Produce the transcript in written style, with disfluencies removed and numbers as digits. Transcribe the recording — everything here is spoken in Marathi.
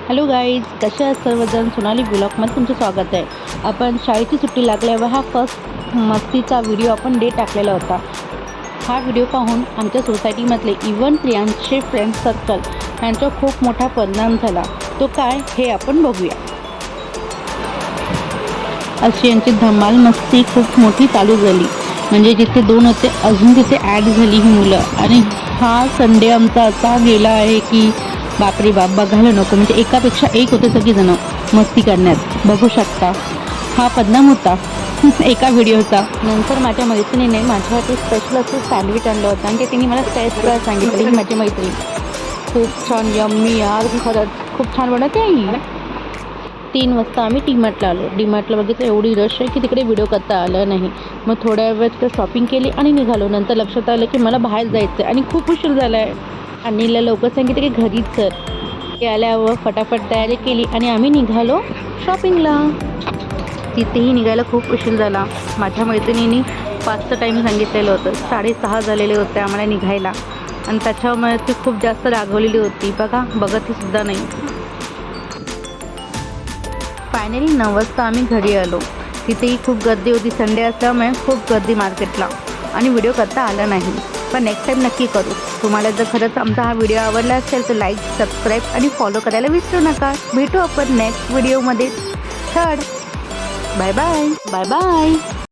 हॅलो गाईज, कसे आहात सर्वजण? सोनाली ब्लॉगमध्ये तुमचं स्वागत आहे. आपण शाळेची सुट्टी लागल्यावर हा फर्स्ट मस्तीचा व्हिडिओ आपण टाकलेला होता. हा व्हिडिओ पाहून आमच्या सोसायटीमधले इव्हन प्रियांचे फ्रेंड सर्कल यांचा खूप मोठा परिणाम झाला. तो काय हे आपण बघूया. अशी यांची धमाल मस्ती खूप मोठी चालू झाली. म्हणजे जिथे 2 होते अजून तिथे ॲड झाली ही मुलं. आणि हा संडे आमचा असा गेला आहे की बापरे बाप, बघायला नको. म्हणजे एकापेक्षा एक होते सगळीजण मस्ती करण्यात. बघू शकता, हा परिणाम होता एका व्हिडिओचा. नंतर माझ्या मैत्रिणीने माझ्यासाठी स्पेशल असं सँडविच आणलं होतं आणि ते तिने मला टेस्ट करायला सांगितलं. ही माझी मैत्रीण खूप छान, यम्मी यार, खरंच खूप छान बनवते आई. 3 वाजता आम्ही डीमार्टला आलो. डीमार्टला बघितलं एवढी रश आहे की तिकडे व्हिडिओ करता आलं नाही. मग थोड्या वेळ तिकडे शॉपिंग केली आणि निघालो. नंतर लक्षात आलं की मला बाहेर जायचं आहे आणि खूप उशीर झाला आहे. अनिलला लवकर सांगितलं की घरीच चल. ते आल्यावर फटाफट तयारी केली आणि आम्ही निघालो शॉपिंगला. तिथेही निघायला खूप उशीर झाला. माझ्या मैत्रिणींनी 5चा टाईम सांगितलेलं होतं. 6:30 झालेले होते आम्हाला निघायला आणि त्याच्यामुळे ती खूप जास्त रागवलेली होती. बघतही सुद्धा नाही. फायनली 9 वाजता आम्ही घरी आलो. तिथेही खूप गर्दी होती. संडे असल्यामुळे खूप गर्दी मार्केटला आणि व्हिडिओ करता आला नाही. पण नेक्स्ट टाईम नक्की करू. तुम्हाला जर खरंच आमचा हा व्हिडिओ आवडला असेल तर लाईक, सबस्क्राईब आणि फॉलो करायला विसरू नका. भेटू आपण नेक्स्ट व्हिडिओमध्ये. Bye bye.